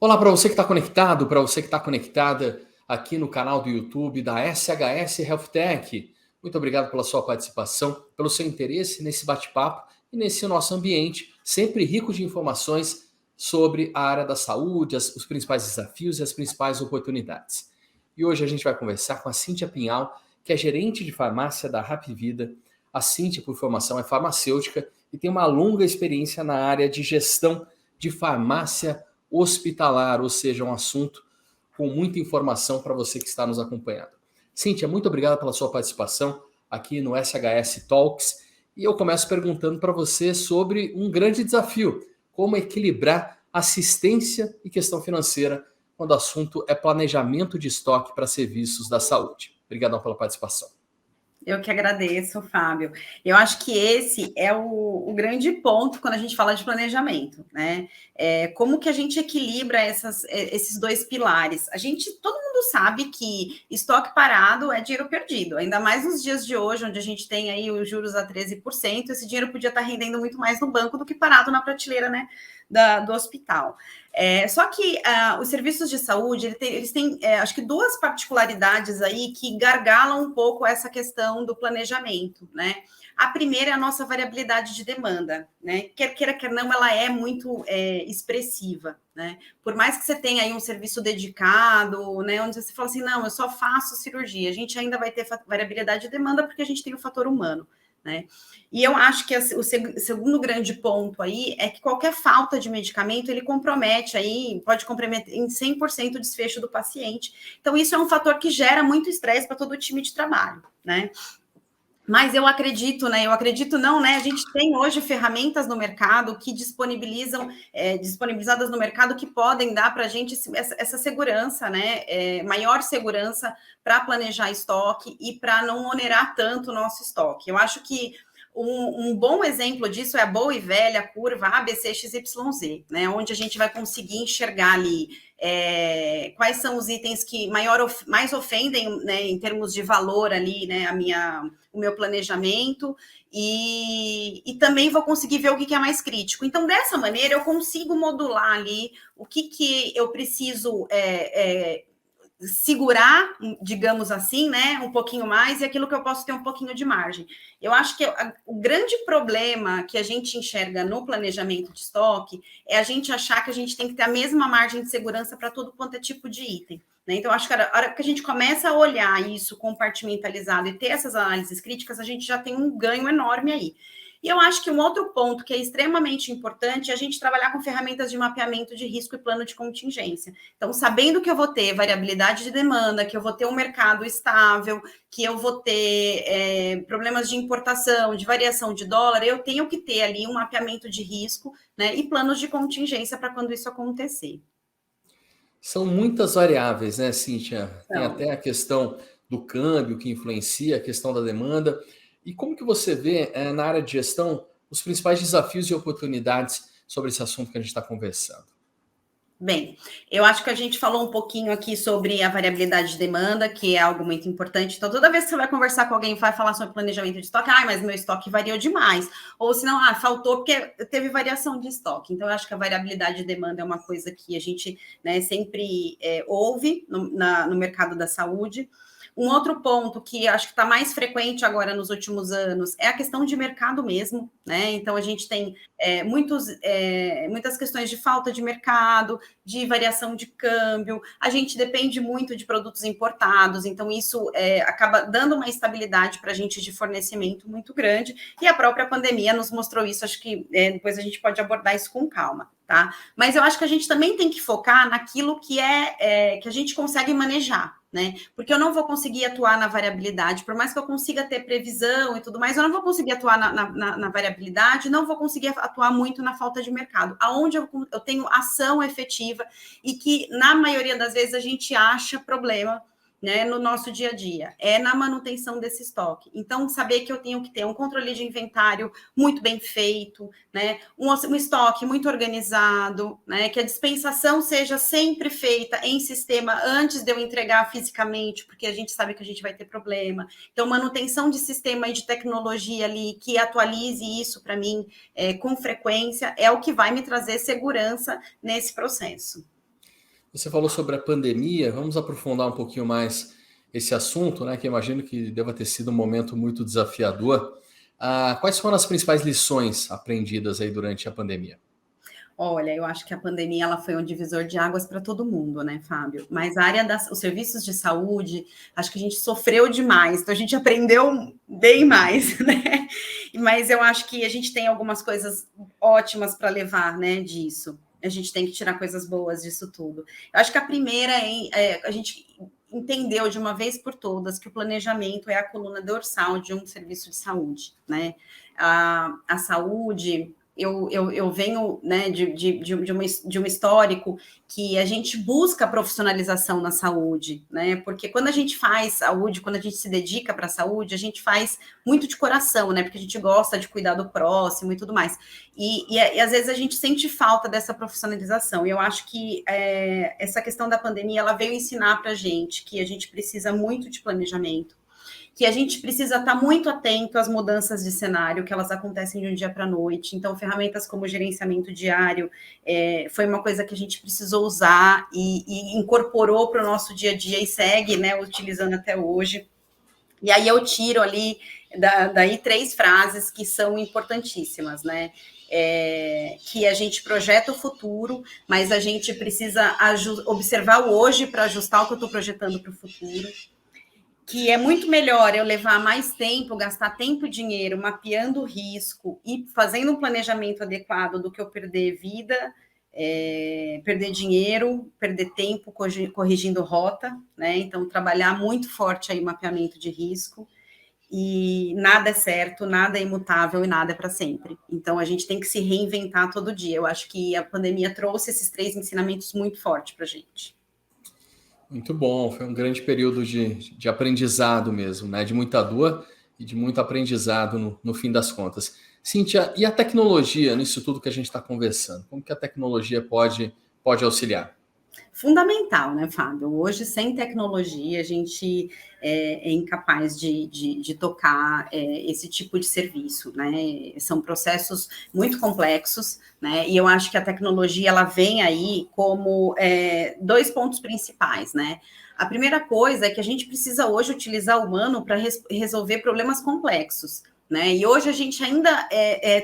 Olá para você que está conectado, para você que está conectada aqui no canal do YouTube da SHS Health Tech. Muito obrigado pela sua participação, pelo seu interesse nesse bate-papo e nesse nosso ambiente sempre rico de informações sobre a área da saúde, os principais desafios e as principais oportunidades. E hoje a gente vai conversar com a Cíntia Pinhal, que é gerente de farmácia da Hapvida. A Cíntia, por formação, é farmacêutica e tem uma longa experiência na área de gestão de farmácia hospitalar, ou seja, um assunto com muita informação para você que está nos acompanhando. Cíntia, muito obrigado pela sua participação aqui no SHS Talks. E eu começo perguntando para você sobre um grande desafio: como equilibrar assistência e questão financeira quando o assunto é planejamento de estoque para serviços da saúde. Obrigadão pela participação. Eu que agradeço, Fábio. Eu acho que esse é o grande ponto quando a gente fala de planejamento, né? Como que a gente equilibra esses dois pilares? Todo mundo sabe que estoque parado é dinheiro perdido, ainda mais nos dias de hoje, onde a gente tem aí os juros a 13%, esse dinheiro podia estar rendendo muito mais no banco do que parado na prateleira, né, do hospital. Só que os serviços de saúde, eles têm acho que duas particularidades aí que gargalam um pouco essa questão do planejamento, né? A primeira é a nossa variabilidade de demanda, né? Quer queira, quer não, ela é muito expressiva, né? Por mais que você tenha aí um serviço dedicado, né? Onde você fala assim, não, eu só faço cirurgia, a gente ainda vai ter variabilidade de demanda porque a gente tem o fator humano, né? E eu acho que o segundo grande ponto aí é que qualquer falta de medicamento, ele compromete aí, pode comprometer em 100% o desfecho do paciente. Então, isso é um fator que gera muito estresse para todo o time de trabalho, né? Mas eu acredito, né? Eu acredito não, né? A gente tem hoje ferramentas no mercado que disponibilizadas no mercado que podem dar para a gente essa segurança, né? Maior segurança para planejar estoque e para não onerar tanto o nosso estoque. Eu acho que um bom exemplo disso é a boa e velha curva ABCXYZ, né? Onde a gente vai conseguir enxergar ali quais são os itens que mais ofendem, né, em termos de valor ali, né, o meu planejamento, e também vou conseguir ver o que é mais crítico. Então, dessa maneira, eu consigo modular ali o que eu preciso segurar, digamos assim, né, um pouquinho mais, e aquilo que eu posso ter um pouquinho de margem. Eu acho que o grande problema que a gente enxerga no planejamento de estoque é a gente achar que a gente tem que ter a mesma margem de segurança para todo quanto é tipo de item, né? Então, acho que a hora que a gente começa a olhar isso compartimentalizado e ter essas análises críticas, a gente já tem um ganho enorme aí. E eu acho que um outro ponto que é extremamente importante é a gente trabalhar com ferramentas de mapeamento de risco e plano de contingência. Então, sabendo que eu vou ter variabilidade de demanda, que eu vou ter um mercado estável, que eu vou ter problemas de importação, de variação de dólar, eu tenho que ter ali um mapeamento de risco, né, e planos de contingência para quando isso acontecer. São muitas variáveis, né, Cíntia? Tem Então, até a questão do câmbio que influencia, a questão da demanda. E como que você vê, na área de gestão, os principais desafios e oportunidades sobre esse assunto que a gente está conversando? bem, eu acho que a gente falou um pouquinho aqui sobre a variabilidade de demanda, que é algo muito importante. Então, toda vez que você vai conversar com alguém, vai falar sobre planejamento de estoque, mas meu estoque variou demais. Ou se não, faltou porque teve variação de estoque. Então, eu acho que a variabilidade de demanda é uma coisa que a gente, né, sempre ouve no mercado da saúde. Um outro ponto que acho que está mais frequente agora nos últimos anos é a questão de mercado mesmo, né? Então, a gente tem muitas questões de falta de mercado, de variação de câmbio, a gente depende muito de produtos importados, então isso acaba dando uma estabilidade para a gente de fornecimento muito grande, e a própria pandemia nos mostrou isso, acho que depois a gente pode abordar isso com calma, tá? Mas eu acho que a gente também tem que focar naquilo que que a gente consegue manejar, né? Porque eu não vou conseguir atuar na variabilidade, por mais que eu consiga ter previsão e tudo mais, eu não vou conseguir atuar na variabilidade, não vou conseguir atuar muito na falta de mercado. Aonde eu tenho ação efetiva e que, na maioria das vezes, a gente acha problema, né, no nosso dia a dia, é na manutenção desse estoque. Então, saber que eu tenho que ter um controle de inventário muito bem feito, né, um estoque muito organizado, né, que a dispensação seja sempre feita em sistema antes de eu entregar fisicamente, porque a gente sabe que a gente vai ter problema. Então, manutenção de sistema e de tecnologia ali, que atualize isso para mim com frequência, é o que vai me trazer segurança nesse processo. Você falou sobre a pandemia, vamos aprofundar um pouquinho mais esse assunto, né? Que eu imagino que deva ter sido um momento muito desafiador. Quais foram as principais lições aprendidas aí durante a pandemia? Olha, eu acho que a pandemia ela foi um divisor de águas para todo mundo, né, Fábio? Mas a área os serviços de saúde, acho que a gente sofreu demais, então a gente aprendeu bem mais, né? Mas eu acho que a gente tem algumas coisas ótimas para levar, né, disso. A gente tem que tirar coisas boas disso tudo. Eu acho que a primeira a gente entendeu de uma vez por todas que o planejamento é a coluna dorsal de um serviço de saúde, né? A saúde eu venho, né, de um histórico que a gente busca profissionalização na saúde, né? Porque quando a gente faz saúde, quando a gente se dedica para a saúde, a gente faz muito de coração, né? Porque a gente gosta de cuidar do próximo e tudo mais. E às vezes a gente sente falta dessa profissionalização. E eu acho que essa questão da pandemia ela veio ensinar para a gente que a gente precisa muito de planejamento, que a gente precisa estar muito atento às mudanças de cenário, que elas acontecem de um dia para a noite. Então, ferramentas como gerenciamento diário foi uma coisa que a gente precisou usar e incorporou para o nosso dia a dia e segue, né, utilizando até hoje. E aí eu tiro ali daí 3 frases que são importantíssimas, né? Que a gente projeta o futuro, mas a gente precisa observar o hoje para ajustar o que eu estou projetando para o futuro. Que é muito melhor eu levar mais tempo, gastar tempo e dinheiro mapeando o risco e fazendo um planejamento adequado do que eu perder vida, perder dinheiro, perder tempo corrigindo rota, né? Então, trabalhar muito forte aí o mapeamento de risco. E nada é certo, nada é imutável e nada é para sempre. Então, a gente tem que se reinventar todo dia. Eu acho que a pandemia trouxe esses 3 ensinamentos muito fortes para a gente. Muito bom, foi um grande período de aprendizado mesmo, né? De muita dor e de muito aprendizado no fim das contas. Cíntia, e a tecnologia nisso tudo que a gente está conversando? Como que a tecnologia pode auxiliar? Fundamental, né, Fábio? Hoje, sem tecnologia, a gente é incapaz de tocar esse tipo de serviço, né? São processos muito complexos, né? E eu acho que a tecnologia ela vem aí como 2 pontos principais, né? A primeira coisa é que a gente precisa hoje utilizar o humano para resolver problemas complexos. Né? E hoje a gente ainda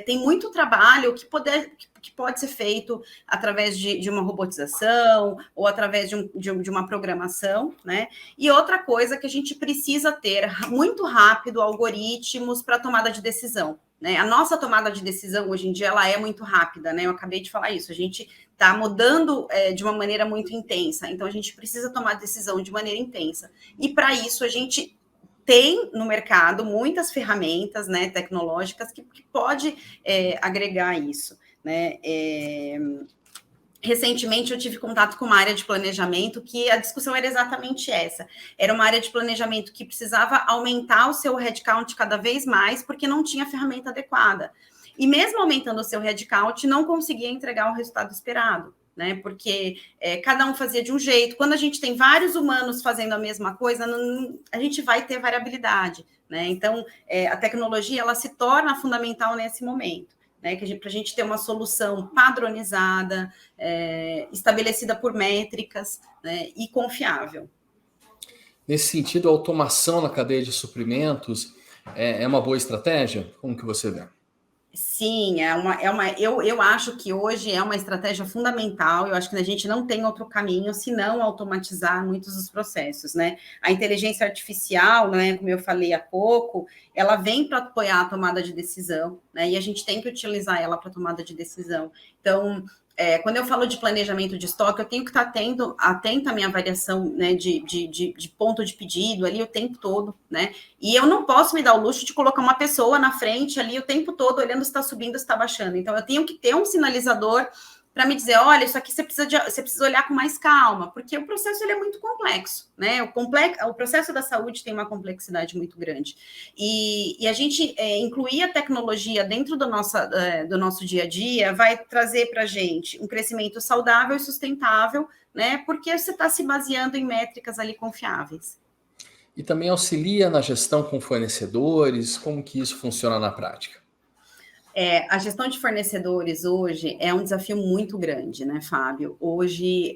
tem muito trabalho que pode ser feito através de uma robotização ou através de uma programação, né? E outra coisa que a gente precisa ter muito rápido algoritmos para tomada de decisão. Né? A nossa tomada de decisão hoje em dia ela é muito rápida, né? Eu acabei de falar isso. A gente está mudando de uma maneira muito intensa, então a gente precisa tomar decisão de maneira intensa. E para isso a gente tem no mercado muitas ferramentas, né, tecnológicas que pode agregar isso, né? Recentemente eu tive contato com uma área de planejamento que a discussão era exatamente essa. Era uma área de planejamento que precisava aumentar o seu headcount cada vez mais porque não tinha ferramenta adequada. E mesmo aumentando o seu headcount, não conseguia entregar o resultado esperado. Né? Porque cada um fazia de um jeito. Quando a gente tem vários humanos fazendo a mesma coisa, a gente vai ter variabilidade. Né? Então, a tecnologia ela se torna fundamental nesse momento. Né? Para a gente ter uma solução padronizada, estabelecida por métricas, né? E confiável. Nesse sentido, a automação na cadeia de suprimentos é uma boa estratégia? Como que você vê? Sim, eu acho que hoje é uma estratégia fundamental. Eu acho que a gente não tem outro caminho senão automatizar muitos dos processos, né? A inteligência artificial, né, como eu falei há pouco, ela vem para apoiar a tomada de decisão, né? E a gente tem que utilizar ela para tomada de decisão. Então, quando eu falo de planejamento de estoque, eu tenho que estar atenta à minha variação, né, de ponto de pedido ali o tempo todo, né? E eu não posso me dar o luxo de colocar uma pessoa na frente ali o tempo todo, olhando se está subindo, se está baixando. Então, eu tenho que ter um sinalizador para me dizer, olha, isso aqui você precisa olhar com mais calma, porque o processo ele é muito complexo, né? O processo da saúde tem uma complexidade muito grande. E a gente incluir a tecnologia dentro do nosso dia a dia vai trazer para a gente um crescimento saudável e sustentável, né? Porque você está se baseando em métricas ali confiáveis. E também auxilia na gestão com fornecedores, como que isso funciona na prática? A gestão de fornecedores hoje é um desafio muito grande, né, Fábio? Hoje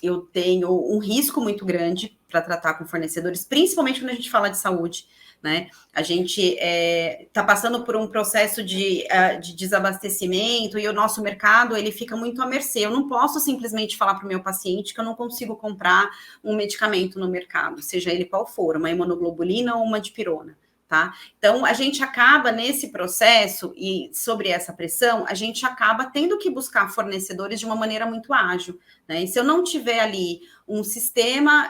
eu tenho um risco muito grande para tratar com fornecedores, principalmente quando a gente fala de saúde, né? A gente está passando por um processo de desabastecimento e o nosso mercado ele fica muito à mercê. Eu não posso simplesmente falar para o meu paciente que eu não consigo comprar um medicamento no mercado, seja ele qual for, uma imunoglobulina ou uma dipirona. Tá? Então, a gente acaba nesse processo e sobre essa pressão, a gente acaba tendo que buscar fornecedores de uma maneira muito ágil. Né? E se eu não tiver ali um sistema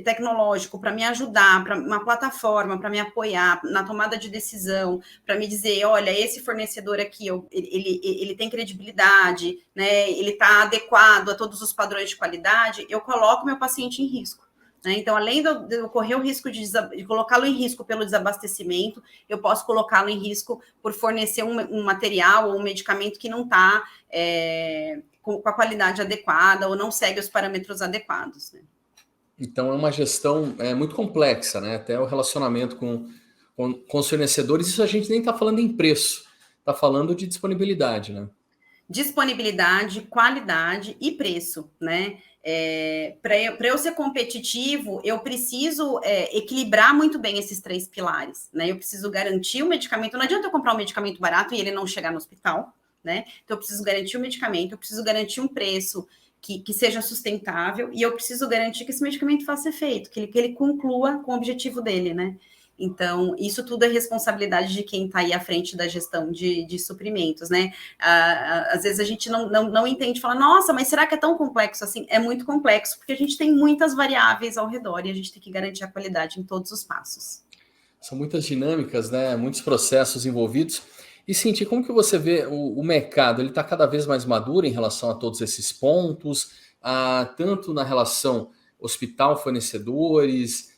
tecnológico para me ajudar, para uma plataforma para me apoiar na tomada de decisão, para me dizer, olha, esse fornecedor aqui, ele tem credibilidade, né? Ele está adequado a todos os padrões de qualidade, eu coloco meu paciente em risco. Então, além de eu correr o risco de colocá-lo em risco pelo desabastecimento, eu posso colocá-lo em risco por fornecer um material ou um medicamento que não está com a qualidade adequada ou não segue os parâmetros adequados. Né? Então, é uma gestão muito complexa, né? Até o relacionamento com os fornecedores, isso a gente nem está falando em preço, está falando de disponibilidade, né? Disponibilidade, qualidade e preço, né? Para eu ser competitivo, eu preciso equilibrar muito bem esses 3 pilares, né? Eu preciso garantir o medicamento, não adianta eu comprar um medicamento barato e ele não chegar no hospital, né? Então, eu preciso garantir o medicamento, eu preciso garantir um preço que seja sustentável e eu preciso garantir que esse medicamento faça efeito, que ele conclua com o objetivo dele, né? Então, isso tudo é responsabilidade de quem está aí à frente da gestão de suprimentos, né? Às vezes a gente não entende, fala, nossa, mas será que é tão complexo assim? É muito complexo, porque a gente tem muitas variáveis ao redor e a gente tem que garantir a qualidade em todos os passos. São muitas dinâmicas, né? Muitos processos envolvidos. E, Cintia, como que você vê o mercado? Ele está cada vez mais maduro em relação a todos esses pontos, tanto na relação hospital-fornecedores,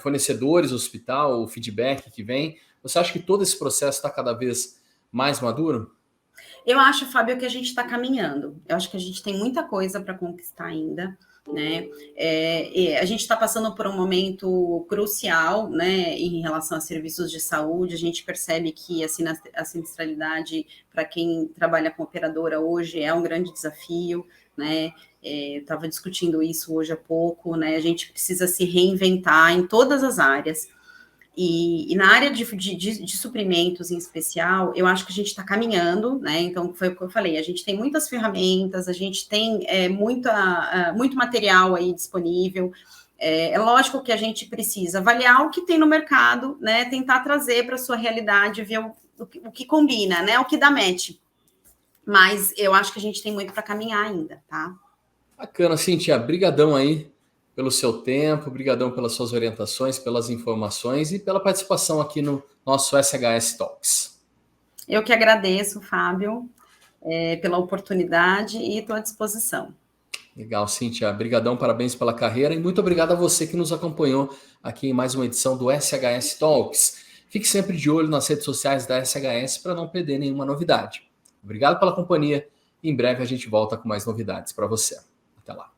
fornecedores, hospital, o feedback que vem. Você acha que todo esse processo está cada vez mais maduro? Eu acho, Fábio, que a gente está caminhando. Eu acho que a gente tem muita coisa para conquistar ainda. Né? A gente está passando por um momento crucial, né, em relação a serviços de saúde. A gente percebe que a sinistralidade para quem trabalha com operadora hoje é um grande desafio, né? Eu estava discutindo isso hoje há pouco, né? A gente precisa se reinventar em todas as áreas. E na área de suprimentos em especial, eu acho que a gente está caminhando, né? Então, foi o que eu falei, a gente tem muitas ferramentas, a gente tem muito material aí disponível. É lógico que a gente precisa avaliar o que tem no mercado, né? Tentar trazer para a sua realidade, ver o que combina, né? O que dá match. Mas eu acho que a gente tem muito para caminhar ainda, tá? Bacana, Cintia. Brigadão aí pelo seu tempo, brigadão pelas suas orientações, pelas informações e pela participação aqui no nosso SHS Talks. Eu que agradeço, Fábio, pela oportunidade e estou à disposição. Legal, Cintia. Brigadão, parabéns pela carreira e muito obrigado a você que nos acompanhou aqui em mais uma edição do SHS Talks. Fique sempre de olho nas redes sociais da SHS para não perder nenhuma novidade. Obrigado pela companhia e em breve a gente volta com mais novidades para você. Até lá.